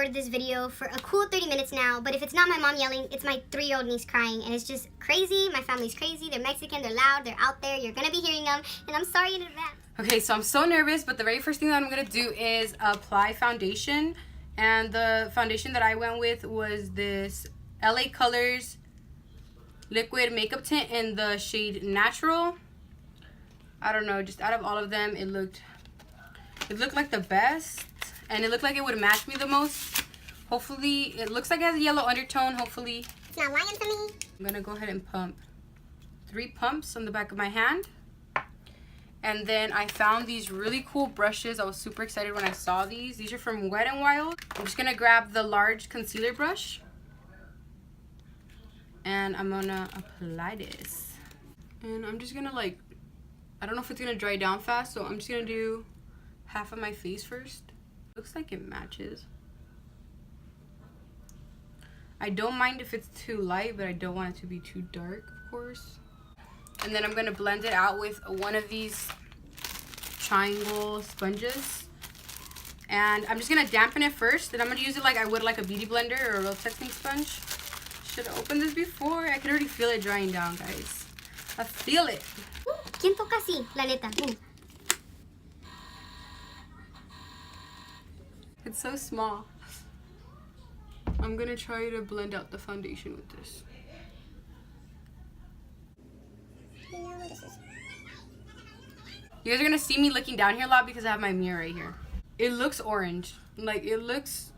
recorded this video for a cool 30 minutes now, but if it's not my mom yelling, it's my 3-year-old niece crying, and it's just crazy. My family's crazy. They're Mexican, they're loud, they're out there. You're gonna be hearing them, and I'm sorry in advance. Okay, so I'm so nervous, but the very first thing that I'm gonna do is apply foundation, and the foundation that I went with was this LA Colors liquid makeup tint in the shade Natural. I don't know, just out of all of them, it looked like the best, and it looked like it would match me the most. Hopefully, it looks like it has a yellow undertone. Hopefully, it's not lying to me. I'm gonna go ahead and pump 3 pumps on the back of my hand. And then I found these really cool brushes. I was super excited when I saw these. These are from Wet n Wild. I'm just gonna grab the large concealer brush, and I'm gonna apply this. And I'm just gonna I don't know if it's gonna dry down fast, so I'm just gonna do half of my face first. Looks like it matches. I don't mind if it's too light, but I don't want it to be too dark, of course. And then I'm gonna blend it out with one of these triangle sponges. And I'm just gonna dampen it first, and I'm gonna use it like I would like a beauty blender or a real texting sponge. Should have opened this before. I can already feel it drying down, guys. I feel it. ¿Quién toca así? La neta. It's so small. I'm gonna try to blend out the foundation with this. You guys are gonna see me looking down here a lot because I have my mirror right here. It looks orange. It looks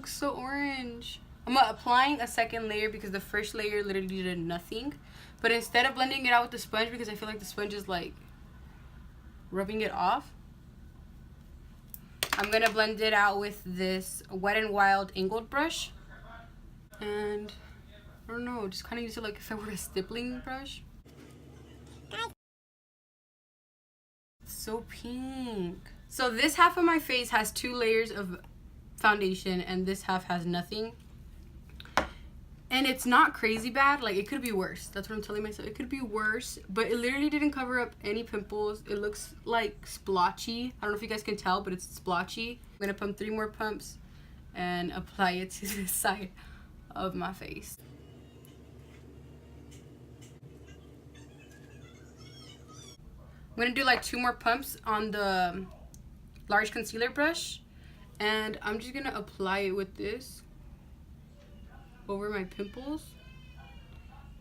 so orange. I'm applying a second layer because the first layer literally did nothing. But instead of blending it out with the sponge, because I feel like the sponge is rubbing it off, I'm gonna blend it out with this Wet n Wild angled brush. And I don't know, just kind of use it like if I were a stippling brush. It's so pink. So this half of my face has 2 layers of foundation, and this half has nothing. And it's not crazy bad. It could be worse. That's what I'm telling myself. It could be worse, but it literally didn't cover up any pimples. It looks like splotchy. I don't know if you guys can tell, but it's splotchy. I'm gonna pump 3 more pumps and apply it to the side of my face. I'm gonna do 2 more pumps on the large concealer brush, and I'm just gonna apply it with this over my pimples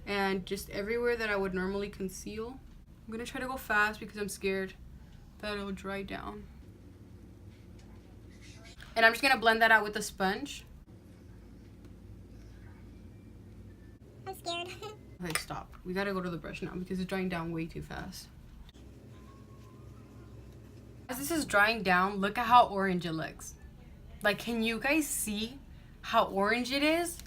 and just everywhere that I would normally conceal. I'm gonna try to go fast because I'm scared that it'll dry down. And I'm just gonna blend that out with a sponge. I'm scared. Okay, stop. We gotta go to the brush now because it's drying down way too fast. As this is drying down, look at how orange it looks. Can you guys see how orange it is?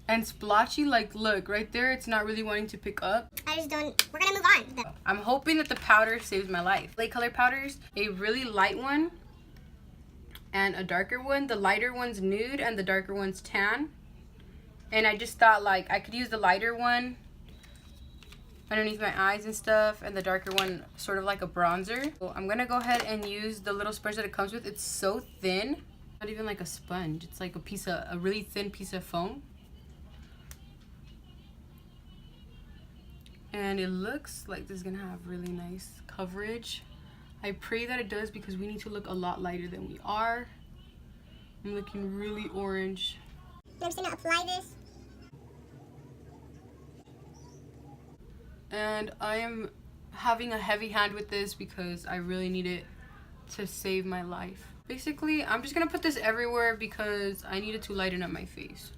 And splotchy, look, right there, it's not really wanting to pick up. We're gonna move on. I'm hoping that the powder saves my life. Light color powders, a really light one and a darker one. The lighter one's nude and the darker one's tan. And I just thought I could use the lighter one underneath my eyes and stuff, and the darker one sort of like a bronzer. So I'm gonna go ahead and use the little sponge that it comes with. It's so thin, not even like a sponge. It's like a really thin piece of foam. And it looks like this is gonna have really nice coverage. I pray that it does because we need to look a lot lighter than we are. I'm looking really orange. I'm just gonna apply this. And I am having a heavy hand with this because I really need it to save my life. Basically, I'm just gonna put this everywhere because I need it to lighten up my face.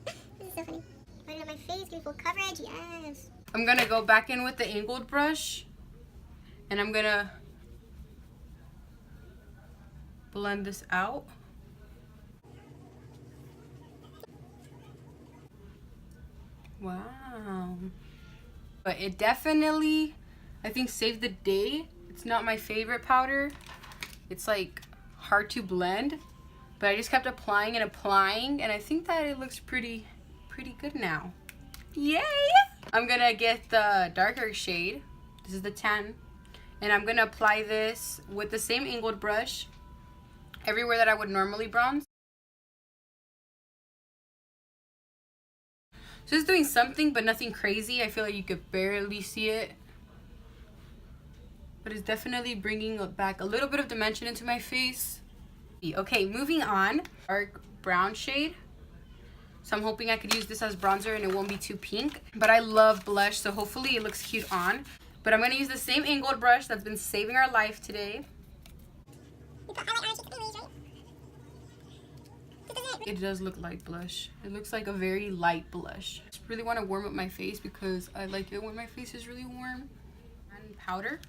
This is so funny. Lighten up my face, give me full coverage, yes. I'm gonna go back in with the angled brush, and I'm gonna blend this out. Wow. But it definitely, I think, saved the day. It's not my favorite powder. It's hard to blend, but I just kept applying and applying, and I think that it looks pretty good now. Yay! I'm gonna get the darker shade. This is the tan, And I'm going to apply this with the same angled brush everywhere that I would normally bronze. So it's doing something, but nothing crazy. I feel like you could barely see it. But it's definitely bringing back a little bit of dimension into my face. Okay, moving on. Dark brown shade. So I'm hoping I could use this as bronzer and it won't be too pink. But I love blush, so hopefully it looks cute on. But I'm going to use the same angled brush that's been saving our life today. It does look like blush. It looks like a very light blush. I just really want to warm up my face because I like it when my face is really warm. And powder.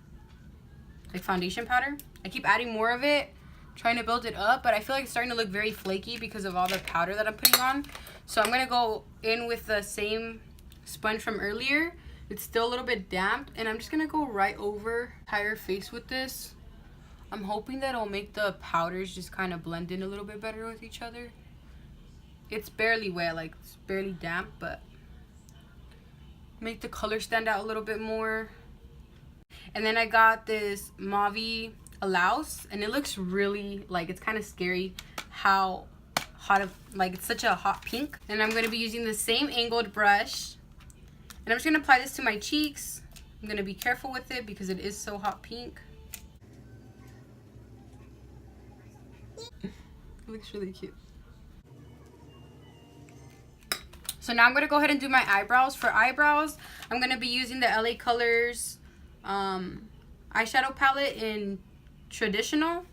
Like foundation powder. I keep adding more of it, trying to build it up, but I feel like it's starting to look very flaky because of all the powder that I'm putting on. So I'm going to go in with the same sponge from earlier. It's still a little bit damp, and I'm just going to go right over the entire face with this. I'm hoping that it'll make the powders just kind of blend in a little bit better with each other. It's barely wet, like it's barely damp, but make the color stand out a little bit more. And then I got this mauve Allows, and it looks really, like, it's kind of scary how hot of, like, it's such a hot pink. And I'm going to be using the same angled brush, and I'm just going to apply this to my cheeks. I'm going to be careful with it because it is so hot pink. It looks really cute. So now I'm going to go ahead and do my eyebrows. For eyebrows, I'm going to be using the LA Colors eyeshadow palette in Traditional.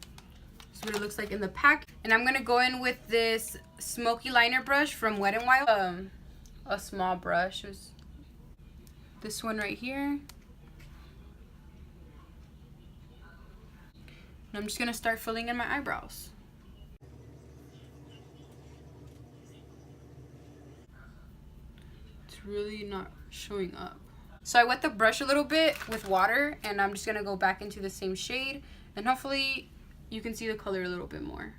This is what it looks like in the pack. And I'm going to go in with this smoky liner brush from Wet n Wild. A small brush. It was this one right here. And I'm just going to start filling in my eyebrows. It's really not showing up. So I wet the brush a little bit with water, and I'm just going to go back into the same shade, and hopefully you can see the color a little bit more.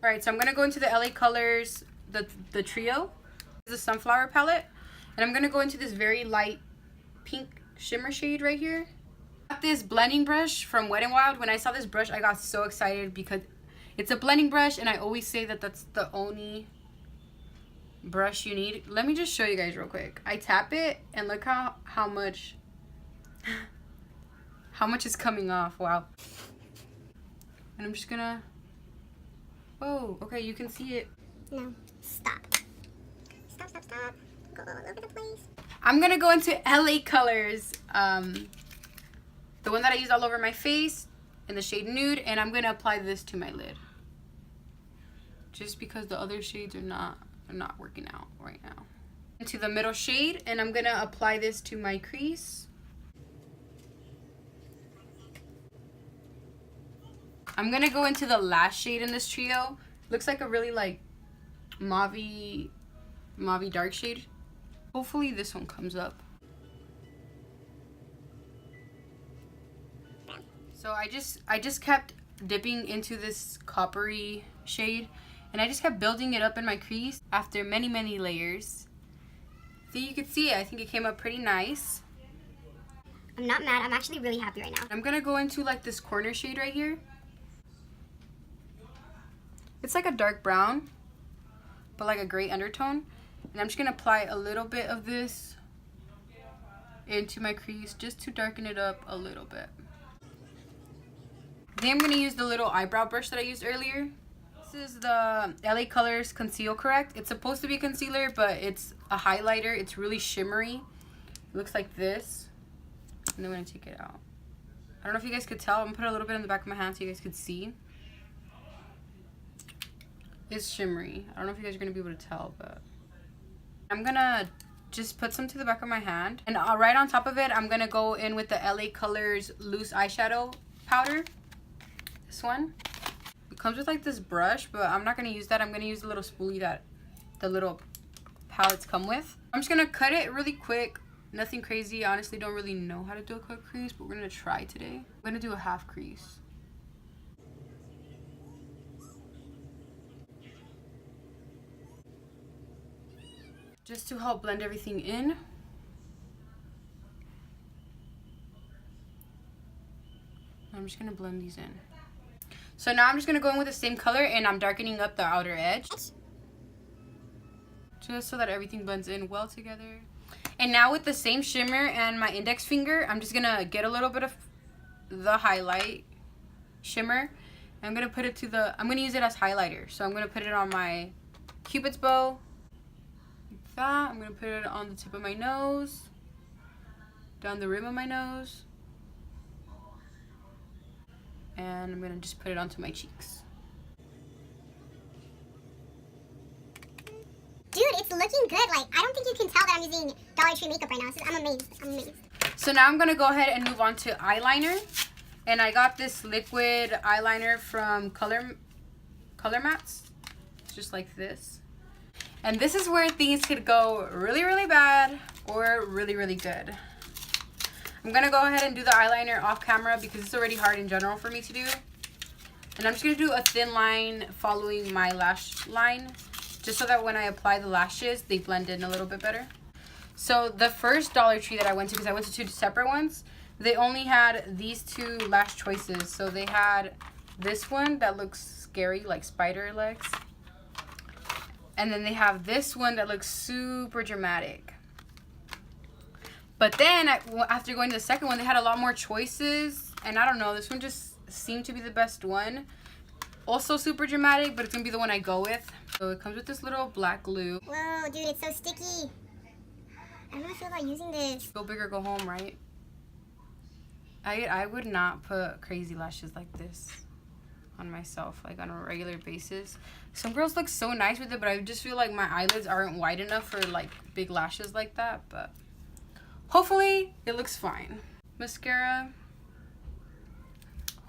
Alright, so I'm going to go into the LA Colors, the Trio. This is a Sunflower palette, and I'm going to go into this very light pink shimmer shade right here. I got this blending brush from Wet n Wild. When I saw this brush, I got so excited because it's a blending brush, and I always say that that's the only brush you need. Let me just show you guys real quick. I tap it and look how much is coming off. Wow. And I'm just gonna, whoa, okay, you can see it. No, stop. Stop. Go all over the place. I'm gonna go into LA Colors, the one that I used all over my face in the shade Nude, and I'm gonna apply this to my lid. Just because the other shades are not working out right now. Into the middle shade, and I'm gonna apply this to my crease. I'm gonna go into the last shade in this trio. Looks like a really like mauve dark shade. Hopefully this one comes up. So I just kept dipping into this coppery shade, and I just kept building it up in my crease after many layers. So you can see it. I think it came up pretty nice. I'm not mad. I'm actually really happy right now. I'm going to go into like this corner shade right here. It's like a dark brown, but like a gray undertone. And I'm just going to apply a little bit of this into my crease just to darken it up a little bit. Then I'm going to use the little eyebrow brush that I used earlier. This is the LA Colors Conceal Correct. It's supposed to be concealer, but it's a highlighter. It's really shimmery. It looks like this. And then I'm going to take it out. I don't know if you guys could tell. I'm going to put a little bit in the back of my hand so you guys could see. It's shimmery. I don't know if you guys are going to be able to tell, but I'm going to just put some to the back of my hand. And right on top of it, I'm going to go in with the LA Colors Loose Eyeshadow Powder. This one. It comes with like this brush, but I'm not going to use that. I'm going to use the little spoolie that the little palettes come with. I'm just going to cut it really quick. Nothing crazy. I honestly don't really know how to do a cut crease, but we're going to try today. I'm going to do a half crease. Just to help blend everything in. I'm just gonna blend these in. So now I'm just gonna go in with the same color and I'm darkening up the outer edge. Just so that everything blends in well together. And now with the same shimmer and my index finger, I'm just gonna get a little bit of the highlight shimmer. I'm gonna put it to the, I'm gonna use it as highlighter. So I'm gonna put it on my Cupid's bow. Like that. I'm gonna put it on the tip of my nose. Down the rim of my nose. And I'm gonna just put it onto my cheeks. Dude, it's looking good. Like, I don't think you can tell that I'm using Dollar Tree makeup right now. I'm amazed. I'm amazed. So now I'm gonna go ahead and move on to eyeliner. And I got this liquid eyeliner from Color Mats. It's just like this. And this is where things could go really, really bad or really, really good. I'm gonna go ahead and do the eyeliner off camera because it's already hard in general for me to do. And I'm just gonna do a thin line following my lash line, just so that when I apply the lashes, they blend in a little bit better. So the first Dollar Tree that I went to, because I went to 2 separate ones, they only had these 2 lash choices. So they had this one that looks scary, like spider legs. And then they have this one that looks super dramatic. But then, after going to the second one, they had a lot more choices. And I don't know, this one just seemed to be the best one. Also super dramatic, but it's going to be the one I go with. So it comes with this little black glue. Whoa, dude, it's so sticky. I don't know how I feel about using this. Go big or go home, right? I would not put crazy lashes like this on myself, like on a regular basis. Some girls look so nice with it, but I just feel like my eyelids aren't wide enough for like big lashes like that. But hopefully it looks fine. Mascara.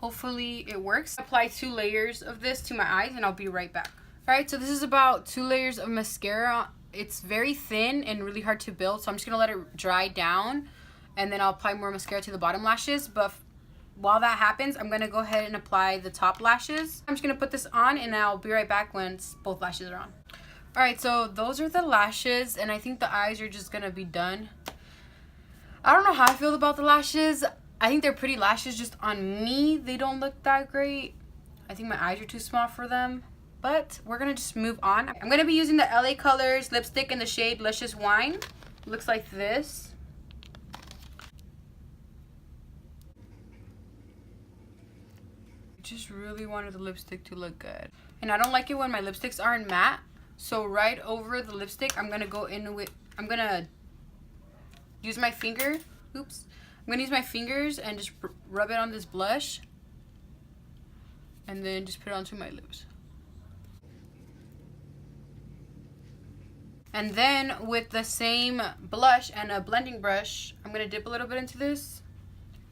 Hopefully it works. Apply 2 layers of this to my eyes and I'll be right back. Alright, so this is about 2 layers of mascara. It's very thin and really hard to build, so I'm just going to let it dry down. And then I'll apply more mascara to the bottom lashes. But while that happens, I'm going to go ahead and apply the top lashes. I'm just going to put this on and I'll be right back when both lashes are on. Alright, so those are the lashes and I think the eyes are just going to be done. I don't know how I feel about the lashes. I think they're pretty lashes, just on me they don't look that great. I think my eyes are too small for them. But we're going to just move on. I'm going to be using the LA Colors lipstick in the shade Luscious Wine. It looks like this. Just really wanted the lipstick to look good. And I don't like it when my lipsticks aren't matte. So right over the lipstick, I'm going to go in with, I'm going to use my finger. Oops. I'm going to use my fingers and just rub it on this blush. And then just put it onto my lips. And then with the same blush and a blending brush, I'm going to dip a little bit into this.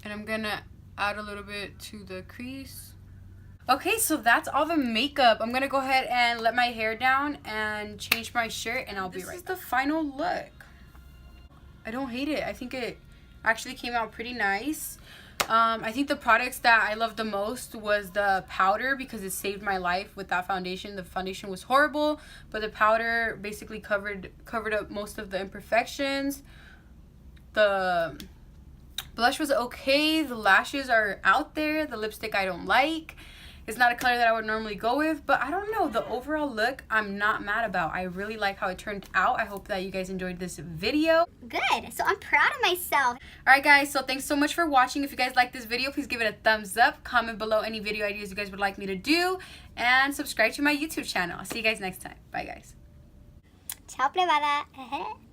And I'm going to add a little bit to the crease. Okay, so that's all the makeup. I'm going to go ahead and let my hair down and change my shirt and I'll be right back. This is the final look. I don't hate it. I think it actually came out pretty nice. I think the products that I loved the most was the powder because it saved my life with that foundation. The foundation was horrible, but the powder basically covered up most of the imperfections. The blush was okay. The lashes are out there. The lipstick I don't like. It's not a color that I would normally go with, but I don't know. The overall look, I'm not mad about. I really like how it turned out. I hope that you guys enjoyed this video. Good. So I'm proud of myself. Alright guys, so thanks so much for watching. If you guys like this video, please give it a thumbs up. Comment below any video ideas you guys would like me to do. And subscribe to my YouTube channel. I'll see you guys next time. Bye guys. Ciao, plebada.